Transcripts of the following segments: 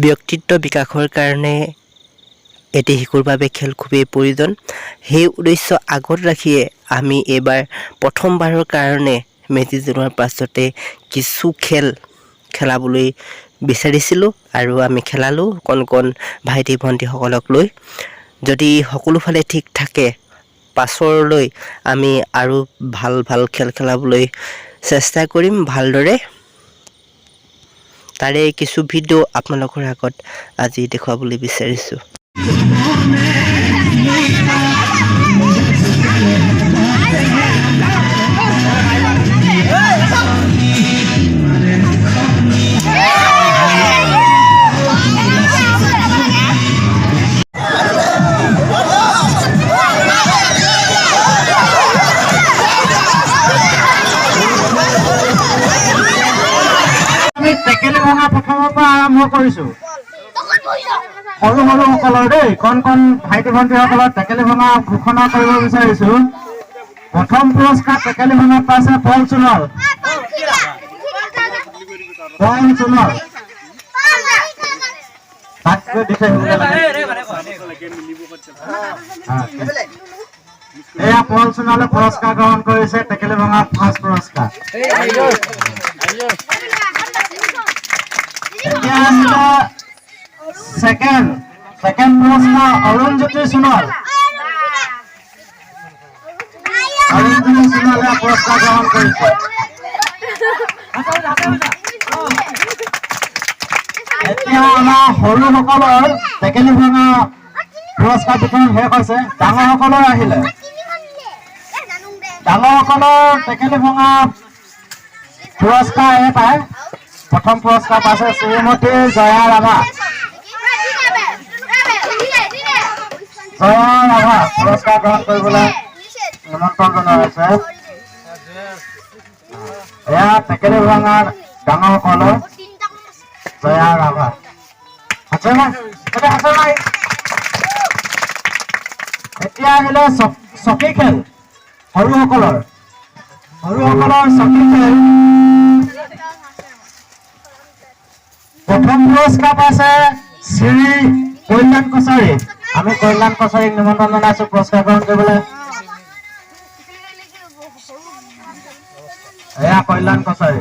ব্যক্তিত্ব বিকাশৰ কাৰণে এটি শিশুৰ বাবে খেল খুবেই প্ৰয়োজন। সেই উদ্দেশ্য আগত ৰাখিয়ে আমি এইবাৰ প্ৰথমবাৰৰ কাৰণে মেজি জ্বলোৱাৰ পাছতে কিছু খেল খেলাবলৈ বিচাৰিছিলোঁ আৰু আমি খেলালোঁ কণ কণ ভাইটি ভণ্টিসকলক লৈ। যদি সকলোফালে ঠিক থাকে পাছৰলৈ আমি আৰু ভাল ভাল খেল খেলাবলৈ চেষ্টা কৰিম ভালদৰে। তাৰে কিছু ভিডিঅ' আপোনালোকৰ আগত আজি দেখুৱাবলৈ বিচাৰিছোঁ। প্ৰথমৰ পৰা আৰম্ভ কৰিছোঁ। সৰু সৰু সকলৰ দেই কণ কণ ভাইটি ভণ্টিসকলৰ টেকেলি ভঙা ঘোষণা কৰিব বিচাৰিছোঁ। প্ৰথম পুৰস্কাৰ টেকেলি ভঙাত পাইছে পল সোণোৱাল। এয়া পল সোণোৱালে পুৰস্কাৰ গ্ৰহণ কৰিছে টেকেলি ভঙা ফাৰ্ষ্ট পুৰস্কাৰ। সেকেন্ড পুৰস্কাৰ অৰুণজ্যোতি সোনোৱাল। অৰুণজ্যোতি সোনোৱালে পুৰস্কাৰ গ্ৰহণ কৰেছে। এতিয়া আমাৰ সৰুসকলৰ টেকেলি ভঙা পুৰস্কাৰ বিতৰণ শেষ হৈছে। ডাঙৰসকলৰ আহিলে ডাঙৰসকলৰ টেকেলি ভঙা পুৰস্কাৰ এটাই। প্ৰথম পুৰস্কাৰ পাইছে শ্ৰীমতী জয়া ৰাভা। পুৰস্কাৰ গ্ৰহণ কৰিবলৈ নিমন্ত্ৰণ জনোৱা হৈছে। এয়া টেকেলি ভঙাৰ ডাঙৰসকলৰ জয়া ৰাভা। এতিয়া আহিলে চকী খেল সৰুসকলৰ চকী খেল। প্ৰথম পুৰস্কাৰ পাইছে শ্ৰী কল্যাণ কছাৰী। আমি কল্যাণ কছাৰীক নিমন্ত্ৰণ জনাইছো পুৰস্কাৰ গ্ৰহণ কৰিবলৈ। এয়া কল্যাণ কছাৰী।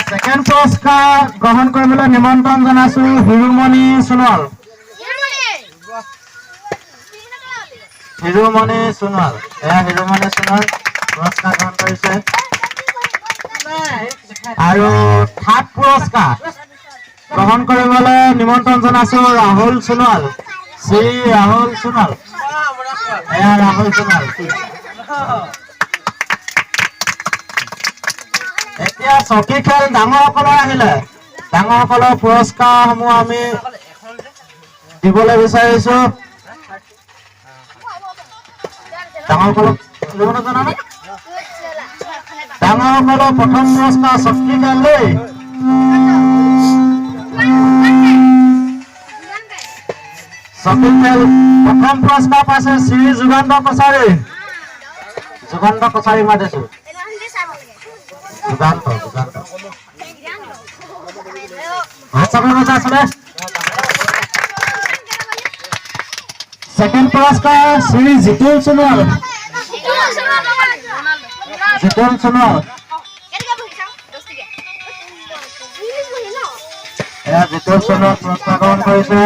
ছেকেণ্ড পুৰস্কাৰ গ্ৰহণ কৰিবলৈ নিমন্ত্ৰণ জনাইছো হিৰুমণি সোণোৱাল। এয়া হিৰুমণি সোণোৱাল পুৰস্কাৰ গ্ৰহণ কৰিছে। আৰু থাৰ্ড পুৰস্কাৰ গ্ৰহণ কৰিবলৈ নিমন্ত্ৰণ জনাইছো ৰাহুল সোণোৱাল। শ্ৰী ৰাহুল সোণোৱাল। এয়া ৰাহুল সোণোৱাল। এতিয়া চকী খেল ডাঙৰসকলৰ আহিলে। ডাঙৰসকলৰ পুৰস্কাৰসমূহ আমি দিবলৈ বিচাৰিছো। ডাঙৰসকলক প্ৰথম পুৰস্কাৰ চকী খেল দেই। চকী খেল প্ৰথম পুৰস্কাৰ পাইছে শ্ৰী যুগান্ত কছাৰী। মাতিছো যুগান্ত। ছেকেণ্ড পুৰস্কাৰ শ্ৰী জিতুল সোণোৱাল। এয়া জিতুল সোণোৱাল পুৰস্কাৰ গ্ৰহণ কৰিছে।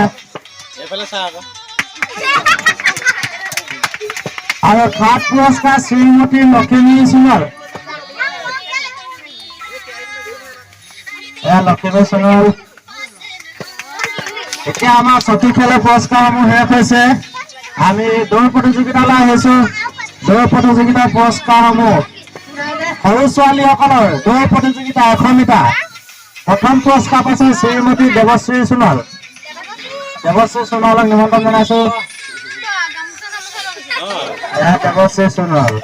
আৰু থাৰ্ড পুৰস্কাৰ শ্ৰীমতী লক্ষ্মী সোণোৱাল। এয়া লক্ষ্মী সোণোৱাল। এতিয়া আমাৰ চকী খেলৰ পুৰস্কাৰসমূহ শেষ হৈছে। আমি দৌৰ প্ৰতিযোগিতালৈ আহিছো। দৌৰ প্ৰতিযোগিতাৰ পুৰস্কাৰসমূহ সৰু ছোৱালীসকলৰ দৌৰ প্ৰতিযোগিতা 100 মিটাৰ। প্ৰথম পুৰস্কাৰ পাইছে শ্ৰীমতী দেৱশ্ৰী সোণোৱাল। দেৱশ্ৰী সোণোৱালক নিমন্ত্ৰণ জনাইছো। Sonowal.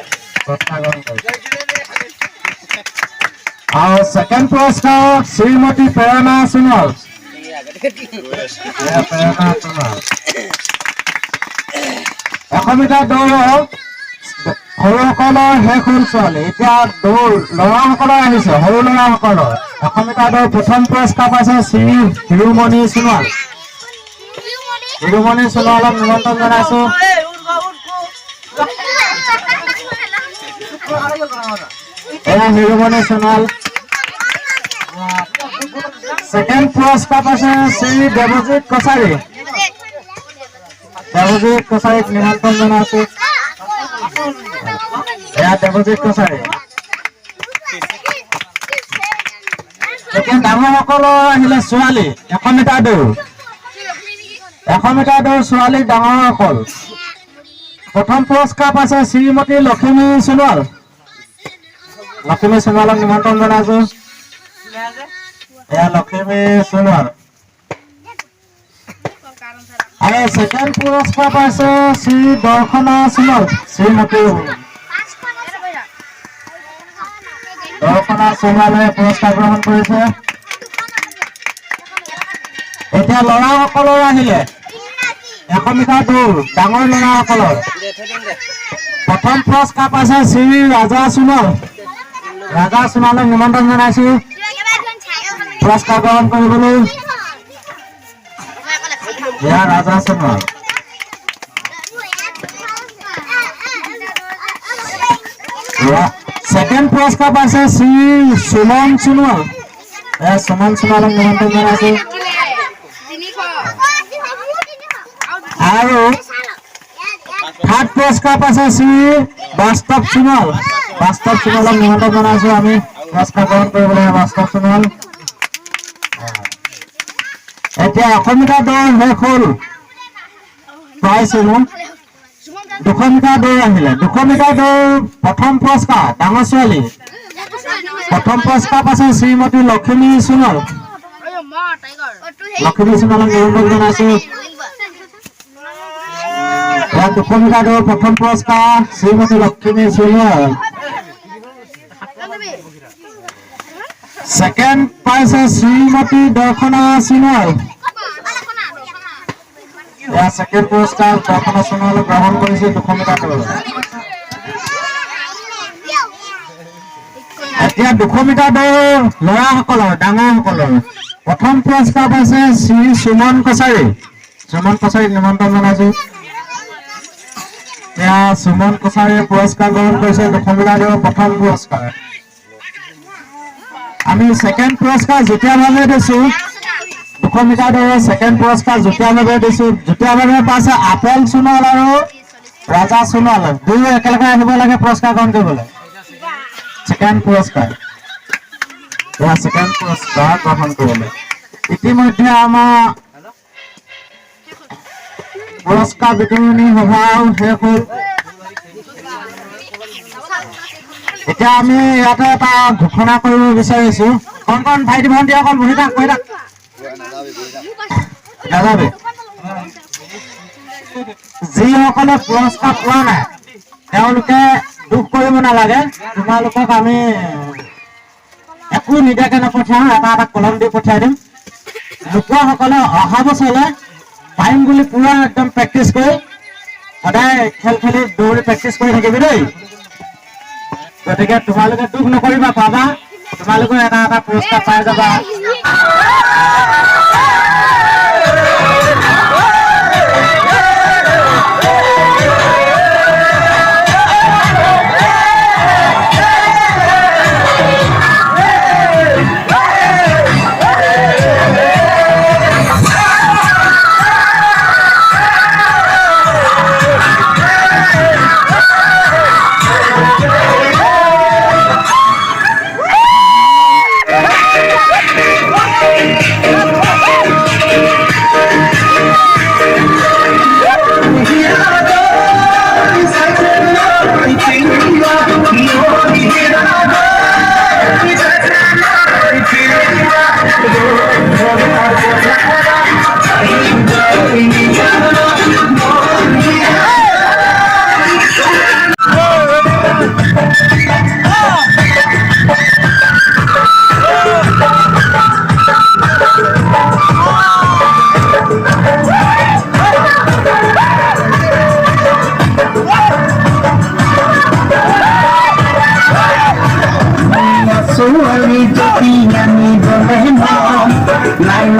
Our second puruskar Srimati Prerana Sonowal. Prerana Sonowal. 100 metre দৌৰত সৰুসকলৰ শেষ হ'ল ছোৱালী। এতিয়া দৌৰ ল'ৰাসকলৰ আহিছে, সৰু ল'ৰাসকলৰ 100 মিটাৰ দৌৰ প্ৰথম পুৰস্কাৰ পাইছে শ্ৰী হিৰুমণি সোণোৱাল। হিৰুমণি সোণোৱালক নিমন্ত্ৰণ জনাইছোঁ। এয়া হিৰুমণি সোণোৱাল। ছেকেণ্ড পুৰস্কাৰ পাইছে শ্ৰী দেৱজিৎ কছাৰী। দেৱজিৎ কছাৰীক নিমন্ত্ৰণ জনাইছোঁ। এয়া দেৱজিৎ কছাৰী। এতিয়া ডাঙৰসকলৰ আহিলে ছোৱালী 100 মিটাৰ দৌৰ। 100 মিটাৰ দৌৰ ছোৱালী ডাঙৰসকল। প্ৰথম পুৰস্কাৰ পাইছে শ্ৰীমতী লক্ষ্মী সোণোৱাল। লক্ষ্মী সোণোৱালক নিমন্ত্ৰণ জনাইছোঁ। এয়া লক্ষ্মী সোণোৱাল। আৰু ছেকেণ্ড পুৰস্কাৰ পাইছে শ্ৰী দৰ্শনা সোণোৱাল। শ্ৰীমতী দৰ্শনা সোণোৱালে পুৰস্কাৰ গ্ৰহণ কৰিছে। এতিয়া ল'ৰাসকলৰ আহিলে 100 মিটাৰ দৌৰ ডাঙৰ ল'ৰাসকলৰ। প্ৰথম পুৰস্কাৰ পাইছে শ্ৰী ৰাজা সোণোৱাল। ৰাজা সোণোৱালক নিমন্ত্ৰণ জনাইছোঁ পুৰস্কাৰ গ্ৰহণ কৰিবলৈ। এয়া ৰাজা সোণোৱাল। ছেকেণ্ড পুৰস্কাৰ পাইছে শ্ৰী সুমন সোণোৱাল। এয়া সুমন সোণোৱালক নিমন্ত্ৰণ জনাইছোঁ। আৰু থাৰ্ড পুৰস্কাৰ পাইছে শ্ৰী বাস্তৱ সোণোৱাল। বাস্তৱ সোণোৱালক নিমন্ত্ৰণ জনাইছোঁ আমি পুৰস্কাৰ গ্ৰহণ কৰিবলৈ। বাস্তৱ সোণোৱাল। এতিয়া 100 মিটাৰ দৌৰ শেষ হ'ল প্ৰাইছিলোঁ। 200 মিটাৰ দৌৰ আহিলে। 200 মিটাৰ দৌৰ প্ৰথম পুৰস্কাৰ ডাঙৰ ছোৱালী। প্ৰথম পুৰস্কাৰ পাইছে শ্ৰীমতী লক্ষ্মী সোণোৱাল। লক্ষ্মী সোণোৱালক নিমন্ত্ৰণ জনাইছোঁ। 200 মিটাৰ দৌৰ প্ৰথম পুৰস্কাৰ শ্ৰীমতী লক্ষ্মী সোণোৱাল। ছেকেণ্ড পাইছে শ্ৰীমতী দৰ্শনা সোণোৱাল। এয়া ছেকেণ্ড পুৰস্কাৰ দৰ্শনা সোণোৱালক গ্ৰহণ কৰিছে 200 মিটাৰ দৌৰত। এতিয়া 200 মিটাৰ দৌৰ ল'ৰাসকলৰ ডাঙৰসকলৰ প্ৰথম পুৰস্কাৰ পাইছে শ্ৰী সুমন কছাৰী। সুমন কছাৰীক নিমন্ত্ৰণ জনাইছোঁ। এয়া সুমন কছাৰীয়ে পুৰস্কাৰ গ্ৰহণ কৰিছে 200 মিটাৰ দৌৰৰ প্ৰথম পুৰস্কাৰ। আমি ছেকেণ্ড পুৰস্কাৰ যুটীয়াভাৱে দিছোঁ। 200 মিটাৰ দৌৰৰ ছেকেণ্ড পুৰস্কাৰ যুটীয়াভাৱে দিছোঁ। যুটীয়াভাৱে পাইছে আপেল সোণোৱাল আৰু ৰাজা সোণোৱাল। দুয়ো একেলগে আহিব লাগে পুৰস্কাৰ গ্ৰহণ কৰিবলৈ। ছেকেণ্ড পুৰস্কাৰ এয়া ছেকেণ্ড পুৰস্কাৰ গ্ৰহণ কৰিবলৈ। ইতিমধ্যে আমাৰ পুৰস্কাৰ বিতৰণী সভাও শেষ হ'ল। এতিয়া আমি ইয়াতে এটা ঘোষণা কৰিব বিচাৰিছোঁ। কণ ভাইটি ভণ্টি অকল বহি থাক, বহি থাক। নাযাবি। যিসকলে পুৰস্কাৰ পোৱা নাই তেওঁলোকে দুখ কৰিব নালাগে। তোমালোকক আমি একো নিদিয়াকে নপঠিয়াওঁ, এটা এটা কলম দি পঠিয়াই দিম। নোপোৱাসকলে অহা বছৰলৈ পাৰিম বুলি পুৰা একদম প্ৰেক্টিচ কৰি সদায় খেল খেলি দৌৰি প্ৰেক্টিচ কৰি থাকিবি দেই। গতিকে তোমালোকে দুখ নকৰিবা, পাবা। তোমালোকে এটা এটা পুৰস্কাৰ পাই যাবা।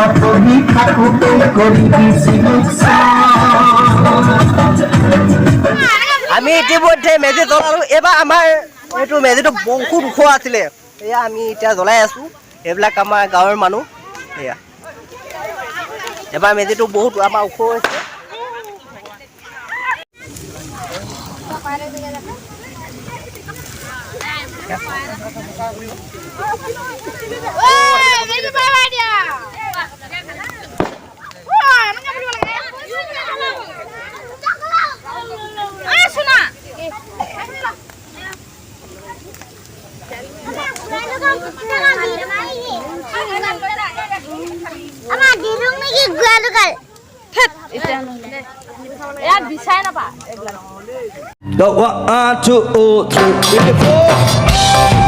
নপঢ়ি থাকোঁতে কৰিবি আমি ইতিমধ্যে মেজি জ্বলালোঁ এইবাৰ আমাৰ এইটো মেজিটো বহুত ওখ আছিলে এয়া আমি এতিয়া জ্বলাই আছোঁ এইবিলাক আমাৰ গাঁৱৰ মানুহ এয়া এবাৰ মেজিটো বহুত আমাৰ ওখ হৈছে The 1, 2, 3, 4